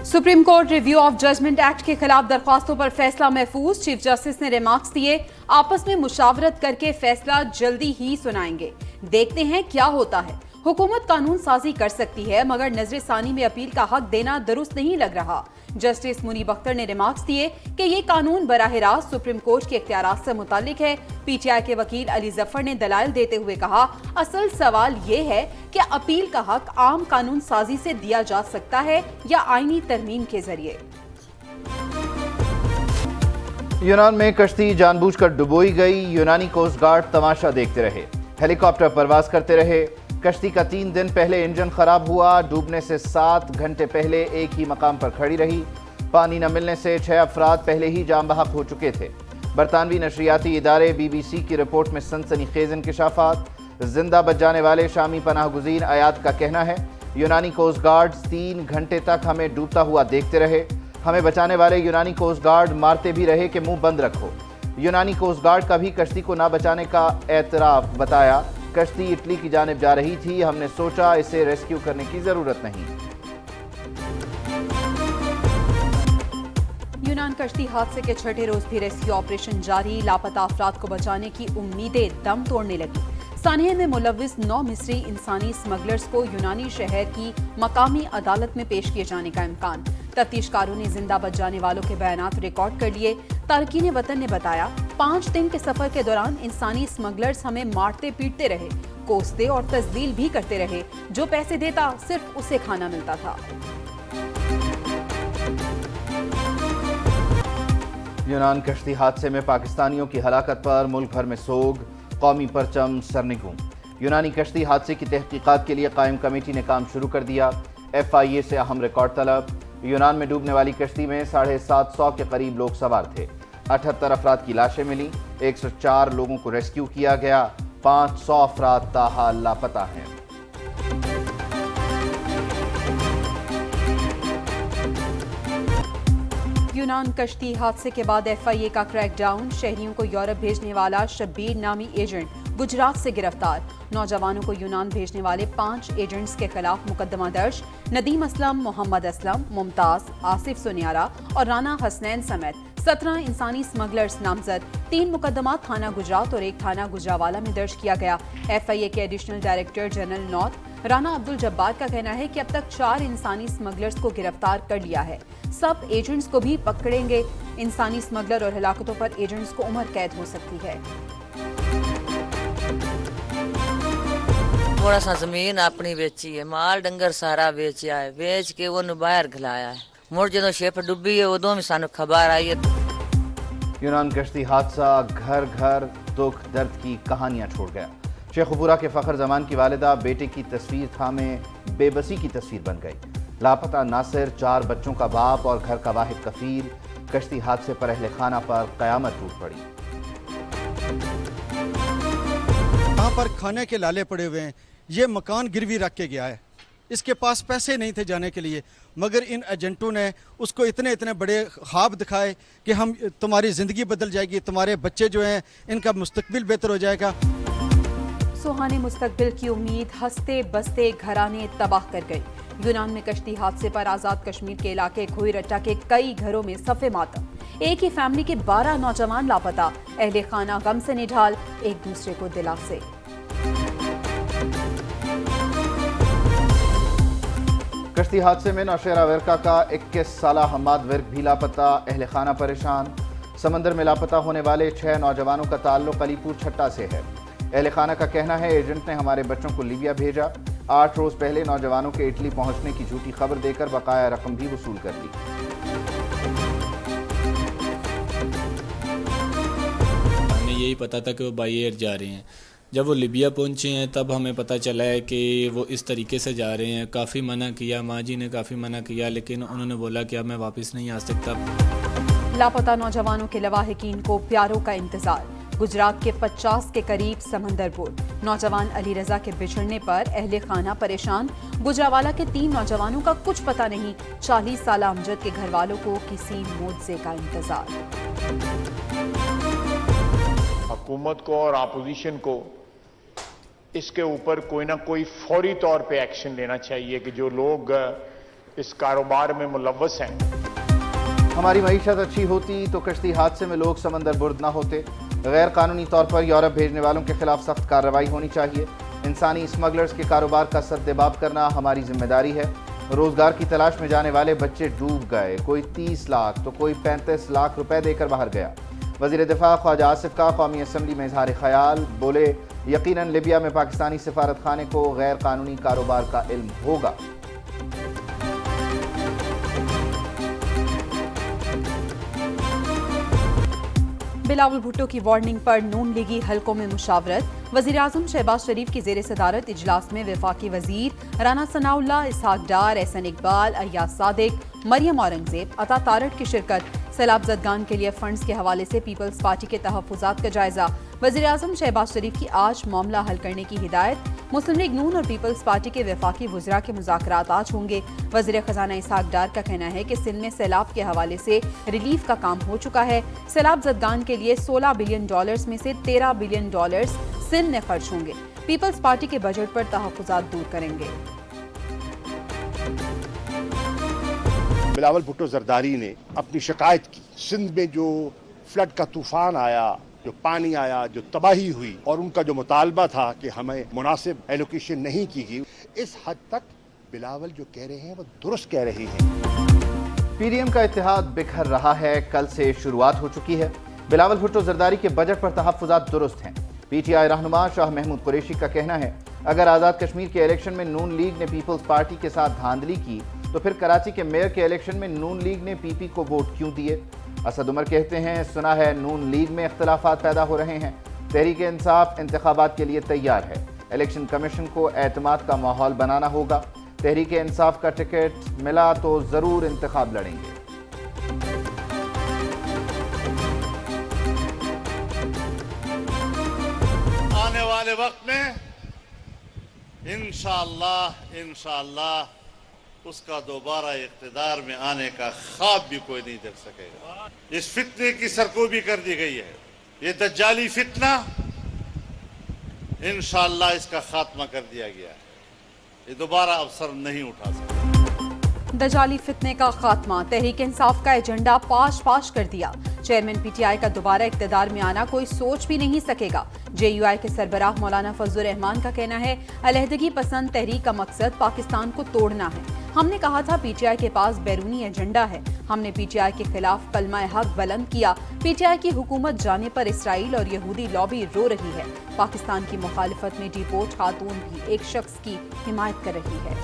Supreme Court review of judgment act के खिलाफ दरख्वास्तों पर फैसला महफूज। चीफ जस्टिस ने रिमार्क्स दिए, आपस में मुशावरत करके फैसला जल्दी ही सुनाएंगे। देखते हैं क्या होता है। हुकूमत कानून साजी कर सकती है, मगर नजर सानी में अपील का हक देना दुरुस्त नहीं लग रहा। जस्टिस मुनीब अख्तर ने रिमार्क्स दिए कि ये कानून बराह रास्त सुप्रीम कोर्ट के इख्तियारात से मुतालिक है। पीटीआई के वकील अली जफर ने दलाइल देते हुए कहा, असल सवाल ये है कि अपील का हक आम कानून साजी से दिया जा सकता है या आईनी तरमीम के जरिए। यूनान में कश्ती जानबूझकर डुबोई गई। यूनानी कोस्ट गार्ड तमाशा देखते रहे, हेलीकॉप्टर परवाज करते रहे। कश्ती का 3 दिन पहले इंजन खराब हुआ। डूबने से 7 घंटे पहले एक ही मकाम पर खड़ी रही। पानी न मिलने से 6 अफराद पहले ही जाम बहक हो चुके थे। बरतानवी नशरियाती इदारे BBC की रिपोर्ट में सनसनीखेज इंकशाफात। जिंदा बच जाने वाले शामी पनाह गुज़ीर अयात का कहना है, यूनानी कोस्ट गार्ड 3 घंटे तक हमें डूबता हुआ देखते रहे। हमें बचाने वाले यूनानी कोस्ट गार्ड मारते भी रहे कि मुंह बंद रखो। यूनानी कोस्ट गार्ड का भी कश्ती को ना बचाने का एतराफ बताया। कश्ती इटली की जानिब जा रही थी, हमने सोचा इसे रेस्क्यू करने की जरूरत नहीं। यूनान कश्ती हादसे के छठे रोज भी रेस्क्यू ऑपरेशन जारी। लापता अफराद को बचाने की उम्मीदें दम तोड़ने लगी। सानिया में मुलविस 9 मिस्री इंसानी स्मगलर्स को यूनानी शहर की मकामी अदालत में पेश किए जाने का इम्कान। तफ्तीशकारों ने जिंदा बच जाने वालों के बयानात रिकॉर्ड कर लिए। तारकीन वतन ने बताया, 5 दिन के सफर के दौरान इंसानी स्मगलर्स हमें मारते पीटते रहे, कोसते और तस्दील भी करते रहे। जो पैसे देता सिर्फ उसे खाना मिलता था। यूनान कश्ती हादसे में पाकिस्तानियों की हलाकत पर मुल्क भर में सोग, कौमी परचम सरनिगूं। यूनानी कश्ती हादसे की तहकीकात के लिए कायम कमेटी ने काम शुरू कर दिया। FIA से अहम रिकॉर्ड तलब। यूनान में डूबने वाली कश्ती में 750 के करीब लोग सवार थे। 78 अफराद की लाशें मिली। 104 लोगों को रेस्क्यू किया गया। 500 अफराद ताहाल लापता हैं। यूनान कश्ती हादसे के बाद FIA का क्रैकडाउन। शहरियों को यूरोप भेजने वाला शब्बीर नामी एजेंट गुजरात से गिरफ्तार। नौजवानों को यूनान भेजने वाले 5 एजेंट्स के खिलाफ मुकदमा दर्ज। नदीम असलम, मोहम्मद असलम, मुमताज, आसिफ सुनियारा और राना हसनैन समेत 17 इंसानी स्मगलर्स नामजद। 3 मुकदमा थाना गुजरात और 1 थाना गुजरावाला में दर्ज किया गया। FIA के additional director general north Rana Abdul Jabbar का कहना है कि अब तक 4 इंसानी स्मगलर्स को गिरफ्तार कर लिया है। सब एजेंट्स को भी पकड़ेंगे। इंसानी स्मगलर और हलाकतों पर एजेंट्स को उम्र कैद हो सकती है। थोड़ा सा जमीन अपनी बेची है, माल डंगर सारा बेचा है, बेच के वो बाहर खिलाया है। मुड़ जो शिप डुबी है उदों में सानू खबर आई है। यूनान कश्ती हादसा घर घर दुख दर्द की कहानियां छोड़ गया। शेखुपुरा के फखर जमान की वालिदा बेटे की तस्वीर थामे बेबसी की तस्वीर बन गई। लापता नासिर 4 बच्चों का बाप और घर का वाहिद कफील। कश्ती हादसे पर अहले खाना पर कयामत टूट पड़ी। यहाँ पर खाने के लाले पड़े हुए हैं। ये मकान गिरवी रख के गया है, इसके पास पैसे नहीं थे जाने के लिए, मगर इन एजेंटों ने उसको इतने इतने बड़े ख्वाब दिखाए कि हम तुम्हारी ज़िंदगी बदल जाएगी, तुम्हारे बच्चे जो हैं इनका मुस्तकबिल बेहतर हो जाएगा। सुहाने मुस्तकबिल की उम्मीद हंसते बसते घराने तबाह कर गई। यूनान में कश्ती हादसे पर आज़ाद कश्मीर के इलाके खोईरट्टा के कई घरों में सफ़े मातम। एक ही फैमिली के 12 नौजवान लापता। अहले खाना गम से निढाल, एक दूसरे को दिलासे। कश्ती हादसे में नौशेरा वर्का का 21 साला हम्माद वर्क भी लापता। अहले खाना परेशान। समंदर में लापता होने वाले 6 नौजवानों का ताल्लुक अलीपुर छट्टा से है। अहले खाना का कहना है, एजेंट ने हमारे बच्चों को लीबिया भेजा। 8 रोज पहले नौजवानों के इटली पहुंचने की झूठी खबर देकर बकाया रकम भी वसूल कर ली। हमें यही पता था कि वो बाई एयर जा रहे हैं। जब वो लीबिया पहुंचे हैं तब हमें पता चला है कि वो इस तरीके से जा रहे हैं। काफ़ी मना किया, माँ जी ने काफ़ी मना किया, लेकिन उन्होंने बोला कि अब मैं वापस नहीं आ सकता। लापता नौजवानों के लवाहिकीन को प्यारों का इंतजार। गुजरात के 50 के करीब समंदरपुर। नौजवान अली रजा के बिछड़ने पर अहले खाना परेशान। गुजरावाला के 3 नौजवानों का कुछ पता नहीं। 40 साल अमजद के घर वालों को किसी मुआवजे का इंतजार। हुकूमत को और अपोजिशन को इसके ऊपर कोई ना कोई फौरी तौर पे एक्शन लेना चाहिए कि जो लोग इस कारोबार में मुलव्वस हैं। हमारी मईशत अच्छी होती तो कश्ती हादसे में लोग समंदर बुर्द न होते। गैर कानूनी तौर पर यूरोप भेजने वालों के खिलाफ सख्त कार्रवाई होनी चाहिए। इंसानी स्मगलर्स के कारोबार का सद्देबाब करना हमारी जिम्मेदारी है। रोजगार की तलाश में जाने वाले बच्चे डूब गए, कोई 30 लाख तो कोई 35 लाख रुपए देकर बाहर गया। वज़ीर दिफा ख्वाजा आसिफ का कौमी असम्बली में इजहार ख्याल, बोले यकीनन लिबिया में पाकिस्तानी सिफारत खाने को गैर कानूनी कारोबार का इल्म होगा। बिलावल भुट्टो की वार्निंग पर नून लीगी हलकों में मुशावरत। वज़ीर-ए-आज़म शहबाज शरीफ की ज़ेर सदारत इजलास में वफाकी वज़ीर राना सनाउल्लाह, इसहाक डार, एहसन इकबाल, अय्याज सादिक, मरियम औरंगज़ेब, अता तारड़ की शिरकत। सैलाब ज़दगान के लिए फंड्स के हवाले से पीपल्स पार्टी के तहफ़्फ़ुज़ात का जायज़ा। वज़ीर-ए-आज़म शहबाज शरीफ की आज मामला हल करने की हिदायत। मुस्लिम लीग नून और पीपल्स पार्टी के वफाकी वुज़रा के मुज़ाकरात आज होंगे। वज़ीर ख़जाना इसहाक डार का कहना है कि सिंध में सैलाब के हवाले से रिलीफ का काम हो चुका है। सैलाब ज़दगान के लिए $16 बिलियन में से $13 बिलियन सिंध में खर्च होंगे। पीपल्स पार्टी के बजट पर तहफ़्फ़ुज़ात दूर करेंगे। बिलावल भुट्टो जरदारी ने अपनी शिकायत की, सिंध में जो फ्लड का तूफान आया, जो पानी आया, जो तबाही हुई, और उनका जो मुतालबा था कि हमें मुनासिब एलोकेशन नहीं की गई, इस हद तक बिलावल जो कह रहे हैं वो दुरुस्त कह रहे हैं। पीडीएम का इत्तेहाद बिखर रहा है, कल से शुरुआत हो चुकी है। बिलावल भुट्टो जरदारी के बजट पर तहफ़्फ़ुज़ात दुरुस्त हैं। पीटीआई रहनुमा शाह महमूद कुरैशी का कहना है, अगर आज़ाद कश्मीर के इलेक्शन में नून लीग ने पीपल्स पार्टी के साथ धांधली की तो फिर कराची के मेयर के इलेक्शन में नून लीग ने पीपी को वोट क्यों दिए। असद उमर कहते हैं, सुना है नून लीग में इख्तलाफात पैदा हो रहे हैं। तहरीक इंसाफ इंतखाबात के लिए तैयार है। इलेक्शन कमीशन को एतमाद का माहौल बनाना होगा। तहरीक इंसाफ का टिकट मिला तो ज़रूर इंतखाब लड़ेंगे। आने वाले वक्त में इंशाअल्लाह उसका दोबारा इक़्तिदार में आने का ख्वाब भी कोई नहीं देख सकेगा। इस फितने की सरकोबी कर दी गई है। ये दज्जाली फितना इंशाअल्लाह इसका खात्मा कर दिया गया है। ये दोबारा अवसर नहीं उठा सकता। दजाली फितने का खात्मा, तहरीक इंसाफ का एजेंडा पाश कर दिया। चेयरमैन पीटीआई का दोबारा इक़्तिदार में आना कोई सोच भी नहीं सकेगा। जेयूआई के सरबराह मौलाना फजलुर रहमान का कहना है, अलहदगी पसंद तहरीक का मकसद पाकिस्तान को तोड़ना है। हमने कहा था पीटीआई के पास बैरूनी एजेंडा है। हमने पीटीआई के खिलाफ कलमा हक बुलंद किया। पीटीआई की हुकूमत जाने पर इसराइल और यहूदी लॉबी रो रही है। पाकिस्तान की मुखालिफत में डिपोर्ट खातून भी एक शख्स की हिमायत कर रही है।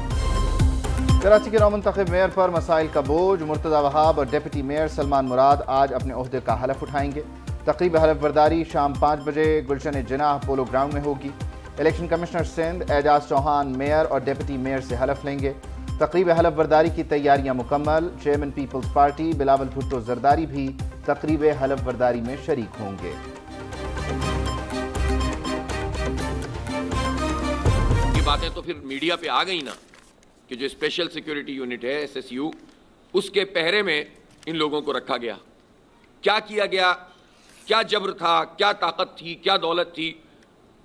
कराची के नौमुंतखब मेयर पर मसाइल का बोझ। मुर्तज़ा वहाब और डिप्टी मेयर सलमान मुराद आज अपने ओहदे का हलफ उठाएंगे। तकरीब हलफ बर्दारी शाम 5 बजे गुलशन जिनाह पोलो ग्राउंड में होगी। Election commissioner Sindh Ejaz Chauhan mayor और डिप्टी मेयर से हलफ लेंगे। तकरीब हलफ बर्दारी की तैयारियां मुकम्मल। Chairman Peoples Party Bilawal Bhutto Zardari भी तकरीब हलफ बर्दारी में शरीक होंगे। ये बातें तो फिर मीडिया पे आ गई ना कि जो स्पेशल सिक्योरिटी यूनिट है SSU, उसके पहरे में इन लोगों को रखा गया। क्या किया गया, क्या जबर था, क्या ताकत थी, क्या दौलत थी,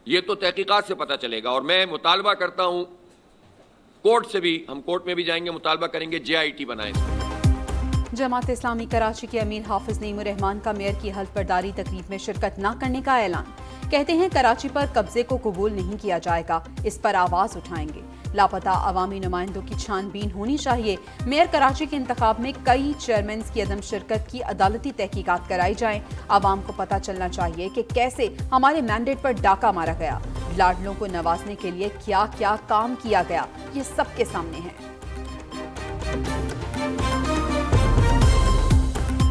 ये तो तहकीकात से पता चलेगा। और मैं मुतालबा करता हूं कोर्ट से भी, हम कोर्ट में भी जाएंगे, मुतालबा करेंगे JIT बनाएं। जमात इस्लामी कराची के अमीर हाफिज नईमुर रहमान का मेयर की हल्फ बर्दारी तकरीब में शिरकत न करने का ऐलान। कहते हैं कराची पर कब्जे को कबूल नहीं किया जाएगा, इस पर आवाज उठाएंगे। लापता अवामी नुमाइंदों की छानबीन होनी चाहिए। मेयर कराची के इंतखाब में कई चेयरमैन की अदम शिरकत की अदालती तहकीकात कराई जाएं। आवाम को पता चलना चाहिए कि कैसे हमारे मैंडेट पर डाका मारा गया। लाडलों को नवाजने के लिए क्या क्या काम किया गया, ये सबके सामने है।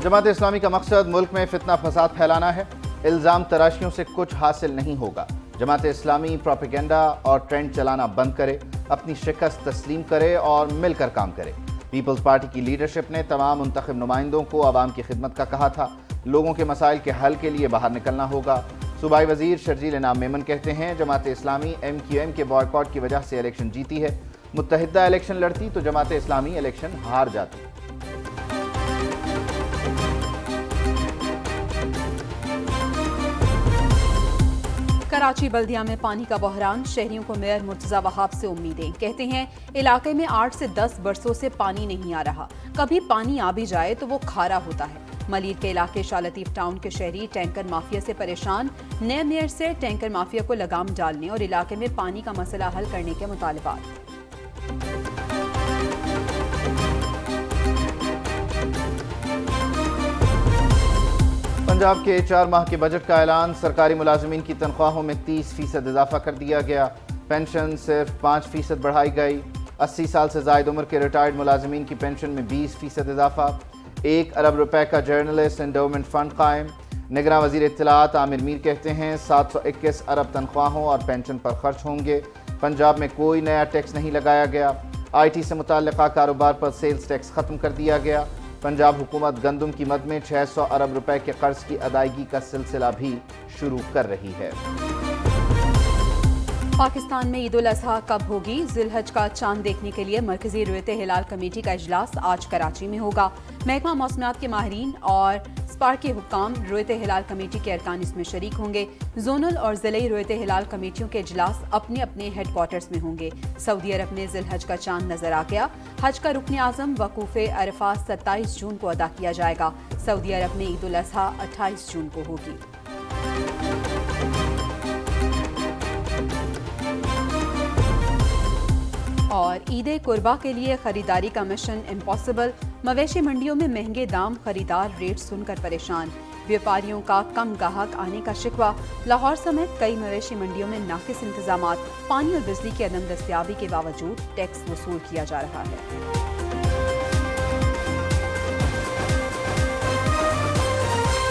जमात इस्लामी का मकसद मुल्क में फितना फसाद फैलाना है। इल्ज़ाम तराशियों से कुछ हासिल नहीं होगा। जमात इस्लामी प्रोपेगेंडा और ट्रेंड चलाना बंद करे, अपनी शिकस्त तस्लीम करे और मिलकर काम करे। पीपल्स पार्टी की लीडरशिप ने तमाम मुंतखब नुमाइंदों को आवाम की खिदमत का कहा था। लोगों के मसाइल के हल के लिए बाहर निकलना होगा। सूबाई वजीर शर्जील इनाम मेमन कहते हैं, जमात इस्लामी MQM के बॉयकॉट की वजह से इलेक्शन जीती है। मुत्तहिदा इलेक्शन लड़ती तो जमात इस्लामी इलेक्शन हार जाती। कराची बल्दिया में पानी का बहरान, शहरियों को मेयर मुर्तजा वहाब से उम्मीदें। कहते हैं इलाके में 8 से 10 बरसों से पानी नहीं आ रहा, कभी पानी आ भी जाए तो वो खारा होता है। मलीर के इलाके शाह लतीफ टाउन के शहरी टैंकर माफिया से परेशान, नए मेयर से टैंकर माफिया को लगाम डालने और इलाके में पानी का मसला हल करने के मुतालबात। पंजाब के 4 माह के बजट का ऐलान, सरकारी मुलाजमीन की तनख्वाहों में 30% इजाफा कर दिया गया, पेंशन सिर्फ 5% बढ़ाई गई, 80 साल से ज़ायद उम्र के रिटायर्ड मुलाजमीन की पेंशन में 20% इजाफा, 1 अरब रुपए का जर्नलिस्ट एंडोमेंट फंड कायम। निगरान वज़ीर इत्तलात आमिर मीर कहते हैं 721 अरब तनख्वाहों और पेंशन पर खर्च होंगे। पंजाब में कोई नया टैक्स नहीं लगाया गया, IT से मुताल्लिक़ा कारोबार पर सेल्स टैक्स ख़त्म कर दिया गया। पंजाब हुकूमत गंदम की मद में 600 अरब रुपए के कर्ज की अदायगी का सिलसिला भी शुरू कर रही है। पाकिस्तान में ईद उल अजहा कब होगी? जिलहज का चांद देखने के लिए मरकजी रुयत हिलाल कमेटी का इजलास आज कराची में होगा। महकमा मौसमियात के माहिरीन और स्पार्क के हुक्काम रुयत हिलाल कमेटी के अरकान इसमें शरीक होंगे। जोनल और ज़िले रुयत हिलाल कमेटियों के इजलास अपने अपने हेड क्वार्टर्स में होंगे। सऊदी अरब में जिलहज का चांद नजर आ गया। हज का रुकन आज़म वकूफ़े अरफात 27 जून को अदा किया जाएगा। सऊदी अरब में ईद उल अजहा 28 जून को होगी। और ईद कुर्बा के लिए खरीदारी का मिशन इम्पॉसिबल, मवेशी मंडियों में महंगे दाम, खरीदार रेट सुनकर परेशान, व्यापारियों का कम गाहक आने का शिकवा। लाहौर समेत कई मवेशी मंडियों में नाकिस इंतजामात, पानी और बिजली की अदम दस्तयाबी के बावजूद टैक्स वसूल किया जा रहा है।